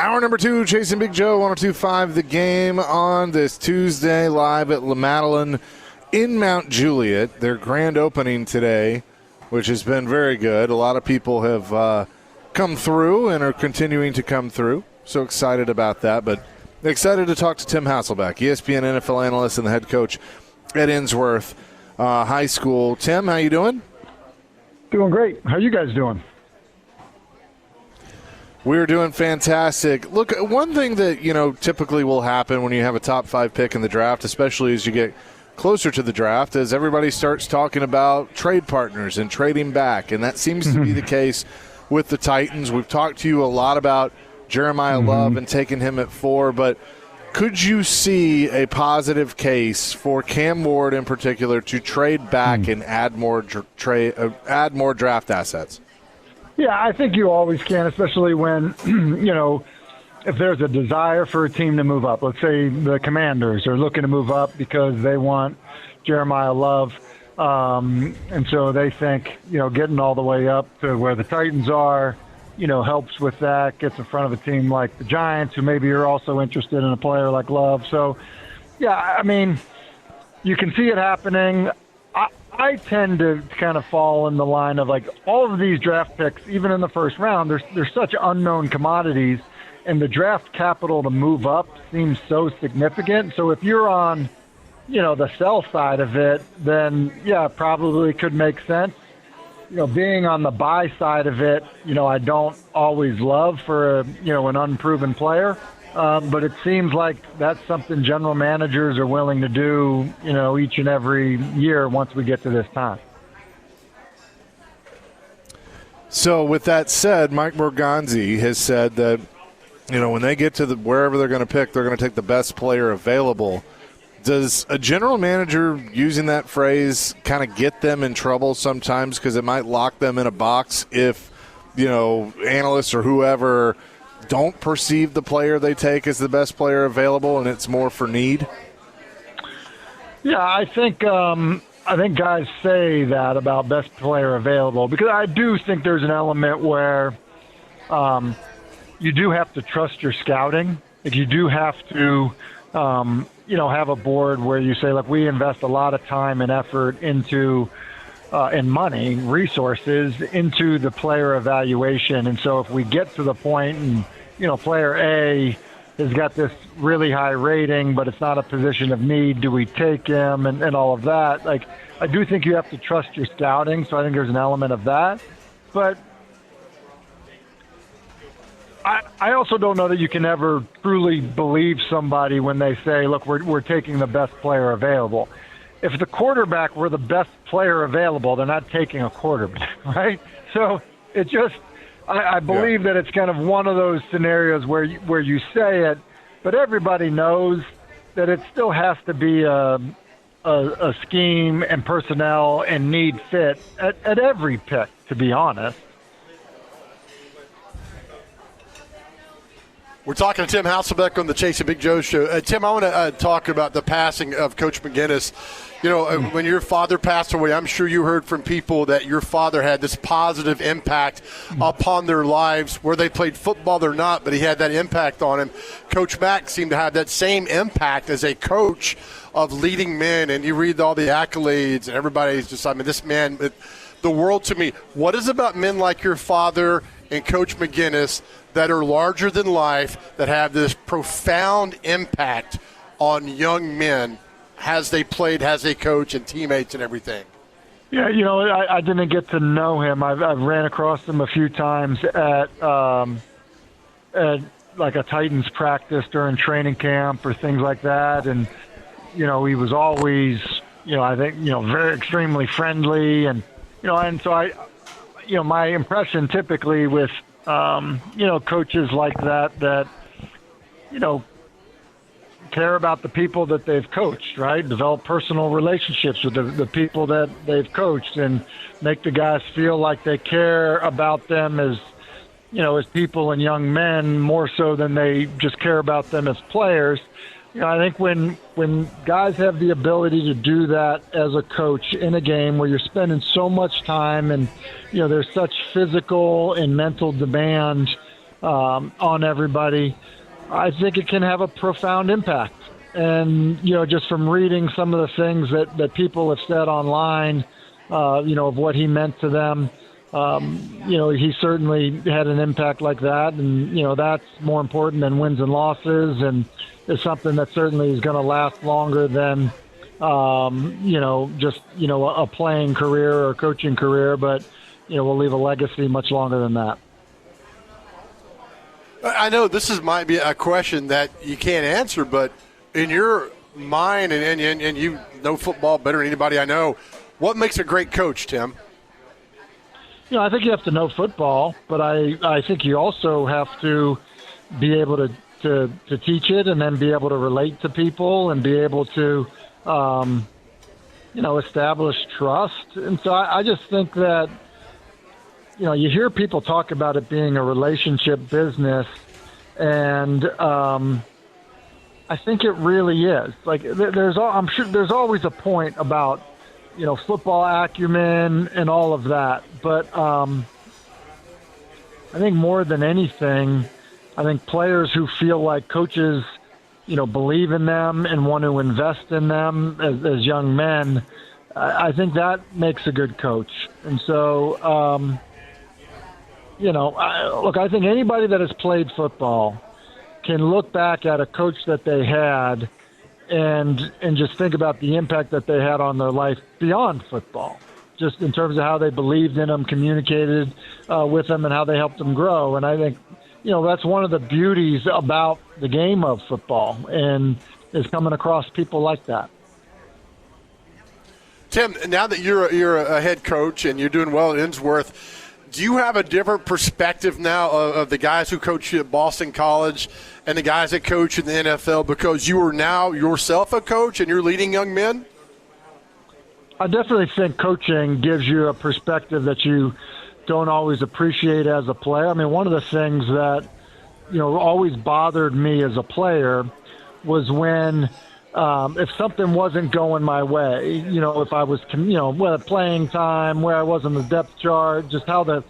Hour number 2, Chasing Big Joe, 102.5 The Game on this Tuesday, live at La Madeleine in Mount Juliet. Their grand opening today, which has been very good. A lot of people have come through and are continuing to come through. So excited about that, but excited to talk to Tim Hasselbeck, ESPN NFL analyst and the head coach at Innsworth High School. Tim, how you doing? Doing great. How you guys doing? We're doing fantastic. Look, one thing that, typically will happen when you have a top 5 pick in the draft, especially as you get closer to the draft, is everybody starts talking about trade partners and trading back, and that seems to be the case with the Titans. We've talked to you a lot about Jeremiah Love and taking him at 4, but could you see a positive case for Cam Ward in particular to trade back and add more draft assets? Yeah, I think you always can, especially when, if there's a desire for a team to move up. Let's say the Commanders are looking to move up because they want Jeremiah Love. And so they think, getting all the way up to where the Titans are, helps with that, gets in front of a team like the Giants, who maybe are also interested in a player like Love. So, yeah, I mean, you can see it happening. I tend to kind of fall in the line of, like, all of these draft picks, even in the first round, they're such unknown commodities, and the draft capital to move up seems so significant. So if you're on, the sell side of it, then, yeah, probably could make sense. Being on the buy side of it, I don't always love for an unproven player. But it seems like that's something general managers are willing to do, each and every year once we get to this time. So with that said, Mike Morganzi has said that, when they get to wherever they're going to pick, they're going to take the best player available. Does a general manager using that phrase kind of get them in trouble sometimes because it might lock them in a box if, analysts or whoever don't perceive the player they take as the best player available and it's more for need? Yeah, I think guys say that about best player available because I do think there's an element where you do have to trust your scouting. Like you do have to have a board where you say, look, we invest a lot of time and effort into and money, resources into the player evaluation. And so if we get to the point and, player A has got this really high rating, but it's not a position of need, do we take him and all of that? Like, I do think you have to trust your scouting. So I think there's an element of that. But I also don't know that you can ever truly believe somebody when they say, look, we're taking the best player available. If the quarterback were the best player available, they're not taking a quarterback, right? So it just, I believe that it's kind of one of those scenarios where you say it, but everybody knows that it still has to be a scheme and personnel and need fit at every pick, to be honest. We're talking to Tim Hasselbeck on the Chasing Big Joe show. Tim, I want to talk about the passing of Coach McGinnis. When your father passed away, I'm sure you heard from people that your father had this positive impact upon their lives, where they played football or not, but he had that impact on him. Coach Mack seemed to have that same impact as a coach of leading men, and you read all the accolades, and everybody's just, this man, the world to me. What is about men like your father and Coach McGinnis that are larger than life, that have this profound impact on young men as they played, as they coach, and teammates and everything? Yeah, I didn't get to know him. I've ran across him a few times at like a Titans practice during training camp or things like that. And, he was always, I think, very extremely friendly. And, and so my impression typically with, coaches like that, care about the people that they've coached, right? Develop personal relationships with the people that they've coached and make the guys feel like they care about them as people and young men more so than they just care about them as players. I think when guys have the ability to do that as a coach in a game where you're spending so much time and, there's such physical and mental demand on everybody, I think it can have a profound impact. And, just from reading some of the things that people have said online, of what he meant to them, he certainly had an impact like that. And, that's more important than wins and losses, and is something that certainly is going to last longer than, just, a playing career or a coaching career, but, will leave a legacy much longer than that. I know this might be a question that you can't answer, but in your mind, and you know football better than anybody I know, what makes a great coach, Tim? I think you have to know football, but I think you also have to be able to teach it, and then be able to relate to people, and be able to, establish trust. And so I just think that, you hear people talk about it being a relationship business, and I think it really is. Like, I'm sure there's always a point about, football acumen and all of that. But I think more than anything, I think players who feel like coaches, believe in them and want to invest in them as young men, I think that makes a good coach. And so, I think anybody that has played football can look back at a coach that they had and just think about the impact that they had on their life beyond football, just in terms of how they believed in them, communicated with them, and how they helped them grow. And I think, that's one of the beauties about the game of football, and is coming across people like that. Tim, now that you're a head coach and you're doing well at Innsworth, do you have a different perspective now of the guys who coach you at Boston College and the guys that coach in the NFL, because you are now yourself a coach and you're leading young men? I definitely think coaching gives you a perspective that you don't always appreciate as a player. I mean, one of the things that, always bothered me as a player was when if something wasn't going my way, if I was, playing time, where I was on the depth chart, just how the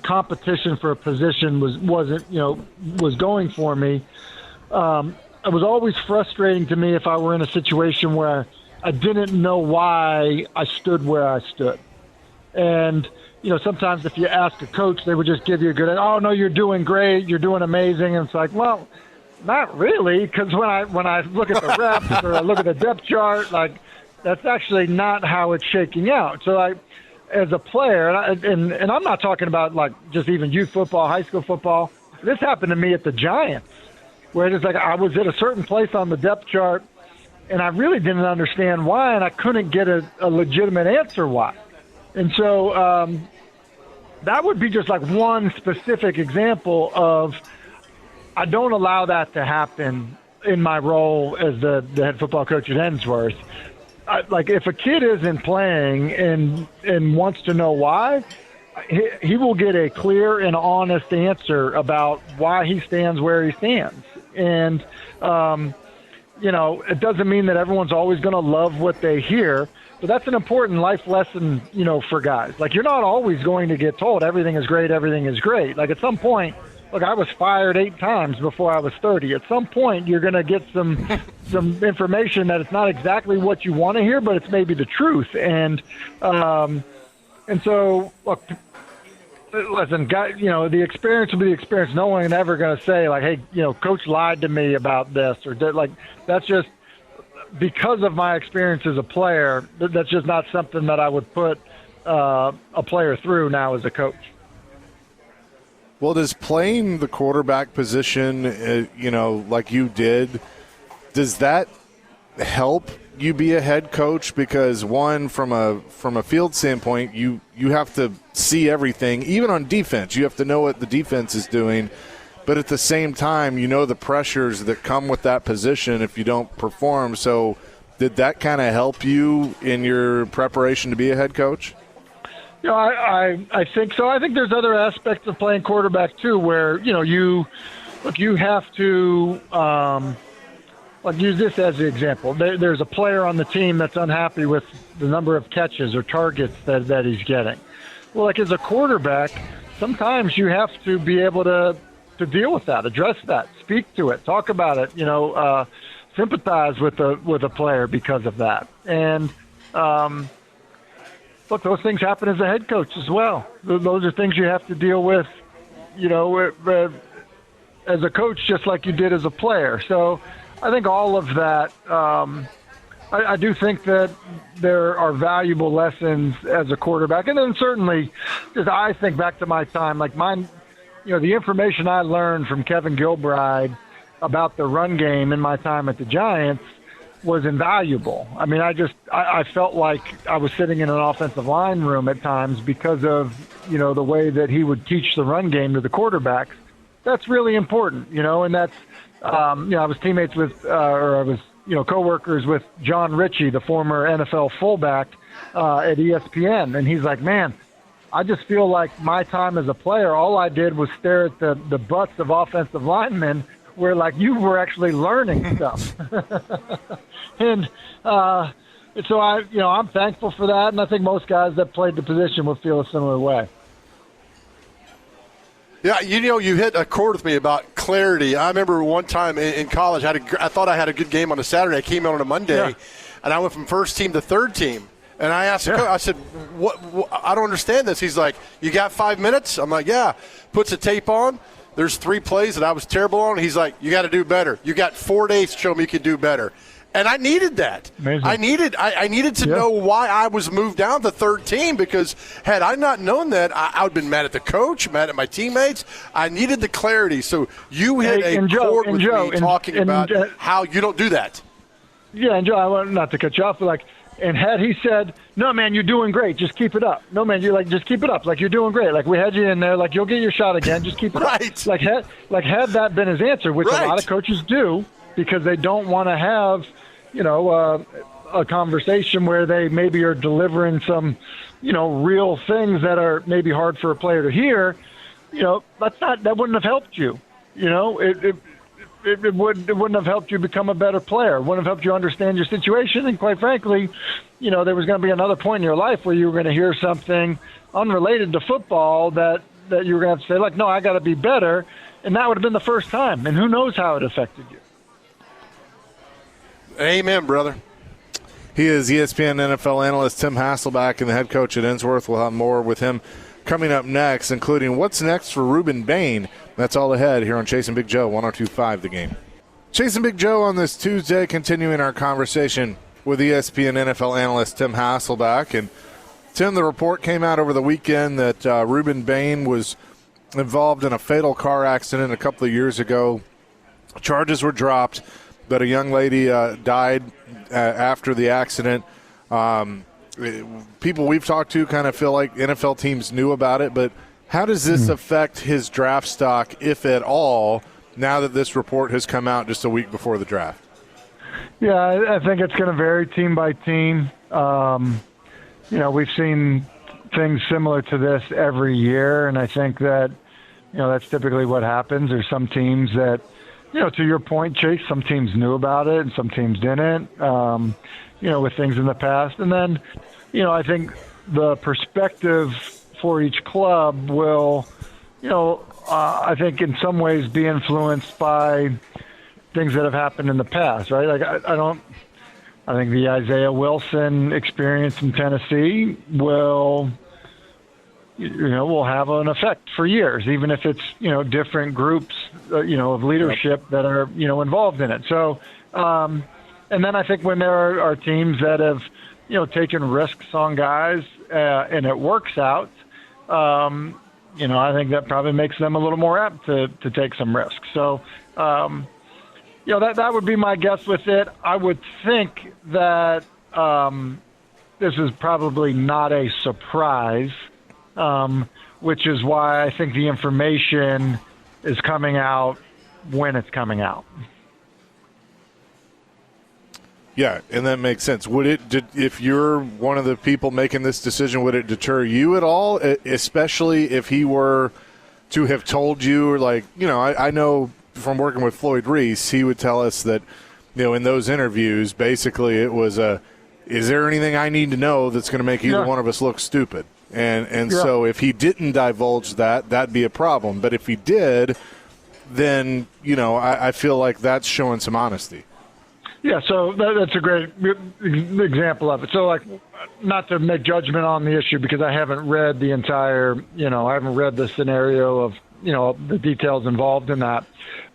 competition for a position was going for me. It was always frustrating to me if I were in a situation where I didn't know why I stood where I stood. And, sometimes if you ask a coach, they would just give you a good, oh, no, you're doing great, you're doing amazing. And it's like, well, not really, because when I look at the reps or I look at the depth chart, like, that's actually not how it's shaking out. So as a player, and I'm not talking about like just even youth football, high school football. This happened to me at the Giants, where it's like I was at a certain place on the depth chart, and I really didn't understand why, and I couldn't get a legitimate answer why. And so that would be just like one specific example of, I don't allow that to happen in my role as the head football coach at Innsworth. Like, if a kid isn't playing and wants to know why, he will get a clear and honest answer about why he stands where he stands. And, it doesn't mean that everyone's always going to love what they hear, but that's an important life lesson, for guys. Like, you're not always going to get told everything is great, everything is great. Like, at some point, look, I was fired 8 times before I was 30. At some point, you're going to get some information that it's not exactly what you want to hear, but it's maybe the truth. And so, look, listen, the experience will be the experience. No one is ever going to say, like, hey, coach lied to me about this, or like, that's just because of my experience as a player. That's just not something that I would put a player through now as a coach. Well, does playing the quarterback position, like you did, does that help you be a head coach? Because one, from a field standpoint, you have to see everything, even on defense. You have to know what the defense is doing, but at the same time, the pressures that come with that position if you don't perform. So, did that kind of help you in your preparation to be a head coach? I think so. I think there's other aspects of playing quarterback too, where you have to use this as an example. There's a player on the team that's unhappy with the number of catches or targets that he's getting. Well, like, as a quarterback, sometimes you have to be able to deal with that, address that, speak to it, talk about it, sympathize with a player because of that. And look, those things happen as a head coach as well. Those are things you have to deal with, as a coach, just like you did as a player. So I think all of that, I do think that there are valuable lessons as a quarterback. And then certainly, just I think back to my time, like mine, the information I learned from Kevin Gilbride about the run game in my time at the Giants was invaluable. I mean, I felt like I was sitting in an offensive line room at times because of, the way that he would teach the run game to the quarterbacks. That's really important, and that's, I was teammates with, coworkers with John Ritchie, the former NFL fullback at ESPN. And he's like, man, I just feel like my time as a player, all I did was stare at the butts of offensive linemen where, like, you were actually learning stuff. And so I'm thankful for that, and I think most guys that played the position would feel a similar way. Yeah, you hit a chord with me about clarity. I remember one time in college, I thought I had a good game on a Saturday. I came out on a Monday, and I went from first team to third team. And I asked the coach, I said, what, I don't understand this. He's like, you got 5 minutes? I'm like, yeah. Puts the tape on. There's 3 plays that I was terrible on. He's like, you got to do better. You got 4 days to show me you can do better. And I needed that. Amazing. I needed to know why I was moved down to third team, because had I not known that, I would have been mad at the coach, mad at my teammates. I needed the clarity. So you hit a chord with me talking about how you don't do that. Yeah, and Joe, I want not to cut you off, but and had he said, no, man, you're doing great, just keep it up. No, man, just keep it up. Like, you're doing great. Like, we had you in there. Like, you'll get your shot again. Just keep it up. Had that been his answer, which a lot of coaches do, because they don't want to have, a conversation where they maybe are delivering some, real things that are maybe hard for a player to hear. That wouldn't have helped you. It wouldn't have helped you become a better player. It wouldn't have helped you understand your situation. And quite frankly, there was going to be another point in your life where you were going to hear something unrelated to football that you were going to have to say, like, no, I got to be better. And that would have been the first time. And who knows how it affected you. Amen, brother. He is ESPN NFL analyst Tim Hasselbeck and the head coach at Innsworth. We'll have more with him coming up next, including what's next for Ruben Bain. That's all ahead here on Chasing Big Joe, 102.5 The Game. Chasing Big Joe on this Tuesday, continuing our conversation with ESPN NFL analyst Tim Hasselbeck. And Tim, the report came out over the weekend that Ruben Bain was involved in a fatal car accident a couple of years ago. Charges were dropped, but a young lady died after the accident. People we've talked to kind of feel like NFL teams knew about it, but how does this affect his draft stock, if at all, now that this report has come out just a week before the draft? Yeah, I think it's going to vary team by team. We've seen things similar to this every year, and I think that, that's typically what happens. There's some teams that, to your point, Chase, some teams knew about it and some teams didn't, with things in the past. And then, I think the perspective for each club will, I think in some ways be influenced by things that have happened in the past, right? Like, I think the Isaiah Wilson experience in Tennessee will have an effect for years, even if it's, different groups, of leadership that are, involved in it. So, and then I think when there are teams that have, taken risks on guys and it works out, I think that probably makes them a little more apt to take some risks. So, that would be my guess with it. I would think that this is probably not a surprise, which is why I think the information is coming out when it's coming out. Yeah, and that makes sense. Would it, if you're one of the people making this decision, would it deter you at all, especially if he were to have told you, like, I know from working with Floyd Reese, he would tell us that, in those interviews, basically it was is there anything I need to know that's going to make either one of us look stupid? And so if he didn't divulge that, that'd be a problem. But if he did, then, I feel like that's showing some honesty. Yeah, so that's a great example of it. So, not to make judgment on the issue because I haven't read the entire, I haven't read the scenario of, the details involved in that.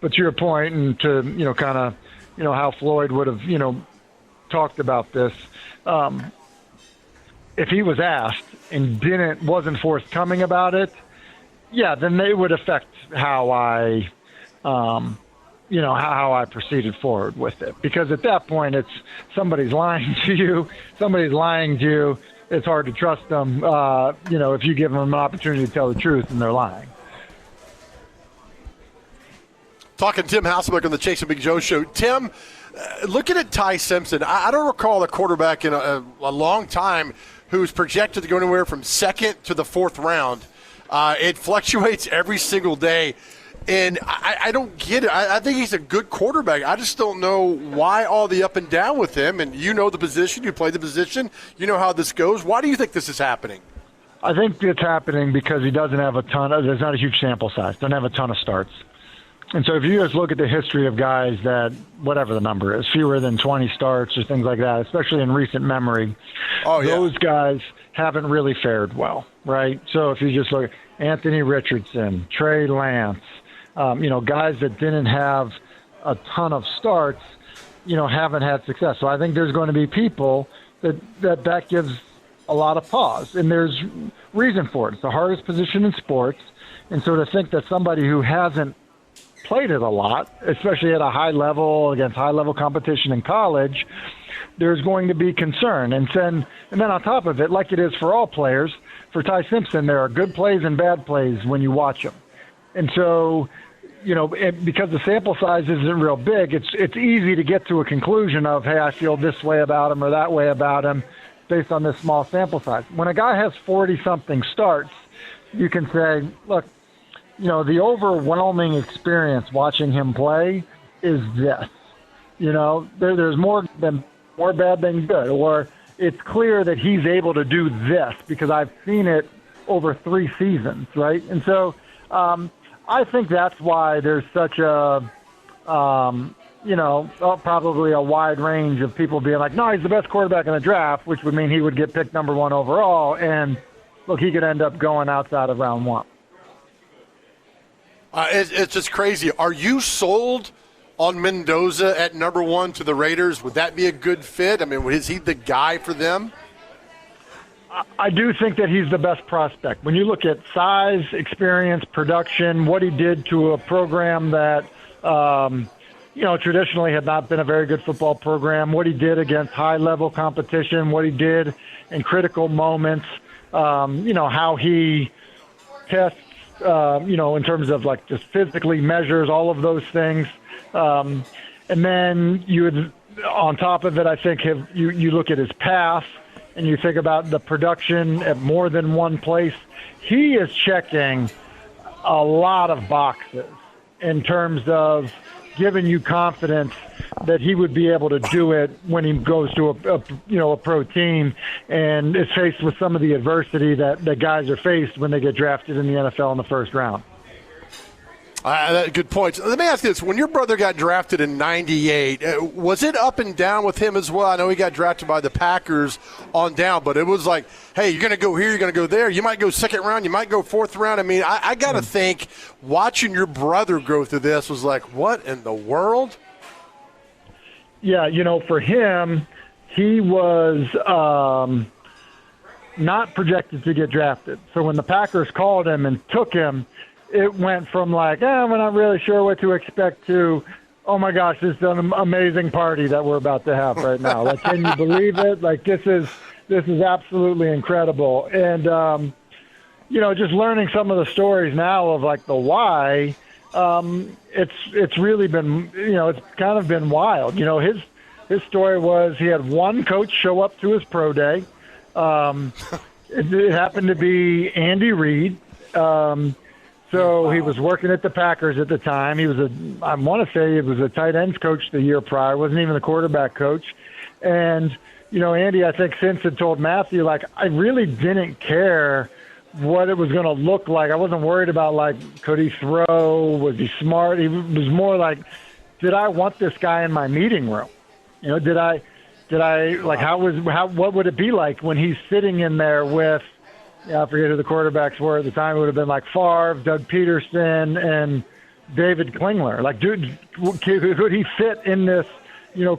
But to your point and to, kind of, how Floyd would have, talked about this, if he was asked and wasn't forthcoming about it, yeah, then it would affect how I how I proceeded forward with it. Because at that point, it's somebody's lying to you. It's hard to trust them, if you give them an opportunity to tell the truth and they're lying. Talking Tim Hasselbeck on the Chase and Big Joe show. Tim, looking at Ty Simpson, I don't recall a quarterback in a long time who's projected to go anywhere from second to the fourth round. It fluctuates every single day. And I don't get it. I think he's a good quarterback. I just don't know why all the up and down with him. And you know the position. You play the position. You know how this goes. Why do you think this is happening? I think it's happening because he doesn't have there's not a huge sample size. Doesn't have a ton of starts. And so if you just look at the history of guys that, whatever the number is, fewer than 20 starts or things like that, especially in recent memory, those guys haven't really fared well, right? So if you just look at Anthony Richardson, Trey Lance, guys that didn't have a ton of starts, haven't had success. So I think there's going to be people that gives a lot of pause. And there's reason for it. It's the hardest position in sports. And so to think that somebody who hasn't played it a lot, especially at a high level against high level competition in college, there's going to be concern. And then on top of it, like it is for all players, for Ty Simpson, there are good plays and bad plays when you watch him. And so, because the sample size isn't real big, it's easy to get to a conclusion of, hey, I feel this way about him or that way about him based on this small sample size. When a guy has 40-something starts, you can say, look, the overwhelming experience watching him play is this. There's more bad than good, or it's clear that he's able to do this because I've seen it over 3 seasons, right? And so I think that's why there's such probably a wide range of people being like, no, he's the best quarterback in the draft, which would mean he would get picked number 1 overall. And look, he could end up going outside of round 1. It's just crazy. Are you sold on Mendoza at number 1 to the Raiders? Would that be a good fit? I mean, is he the guy for them? I do think that he's the best prospect. When you look at size, experience, production, what he did to a program that, traditionally had not been a very good football program, what he did against high-level competition, what he did in critical moments, how he tests, in terms of just physically measures all of those things. And then you would, on top of it, I think you look at his path and you think about the production at more than one place. He is checking a lot of boxes in terms of giving you confidence that he would be able to do it when he goes to a pro team and is faced with some of the adversity that guys are faced when they get drafted in the NFL in the first round. Good points. Let me ask you this. When your brother got drafted in 98, was it up and down with him as well? I know he got drafted by the Packers on down, but it was like, hey, you're going to go here, you're going to go there. You might go second round, you might go fourth round. I mean, I got to think watching your brother go through this was like, what in the world? Yeah, for him, he was not projected to get drafted. So when the Packers called him and took him, it went from like, we're not really sure what to expect to, oh my gosh, this is an amazing party that we're about to have right now. Like, can you believe it? Like, this is absolutely incredible. And, just learning some of the stories now of like the why, it's really been, it's kind of been wild. His story was he had one coach show up to his pro day. It happened to be Andy Reid. So he was working at the Packers at the time. He was I want to say he was a tight ends coach the year prior. Wasn't even the quarterback coach. And, Andy, I think since had told Matthew, like, I really didn't care what it was going to look like. I wasn't worried about, like, could he throw? Was he smart? He was more like, did I want this guy in my meeting room? Did I like, what would it be like when he's sitting in there with, I forget who the quarterbacks were at the time. It would have been like Favre, Doug Peterson, and David Klingler. Like, dude, could he fit in this,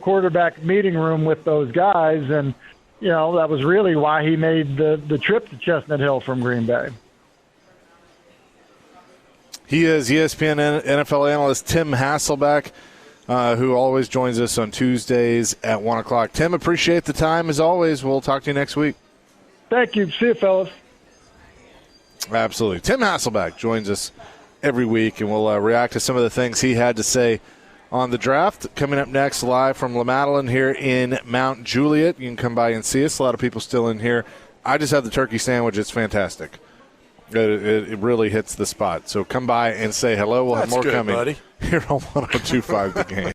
quarterback meeting room with those guys? And, that was really why he made the trip to Chestnut Hill from Green Bay. He is ESPN NFL analyst Tim Hasselbeck, who always joins us on Tuesdays at 1 o'clock. Tim, appreciate the time as always. We'll talk to you next week. Thank you. See you, fellas. Absolutely. Tim Hasselbeck joins us every week, and we'll react to some of the things he had to say on the draft. Coming up next, live from La Madeleine here in Mount Juliet. You can come by and see us. A lot of people still in here. I just had the turkey sandwich. It's fantastic. It really hits the spot. So come by and say hello. We'll have more good, coming buddy. here on 102.5 The Game.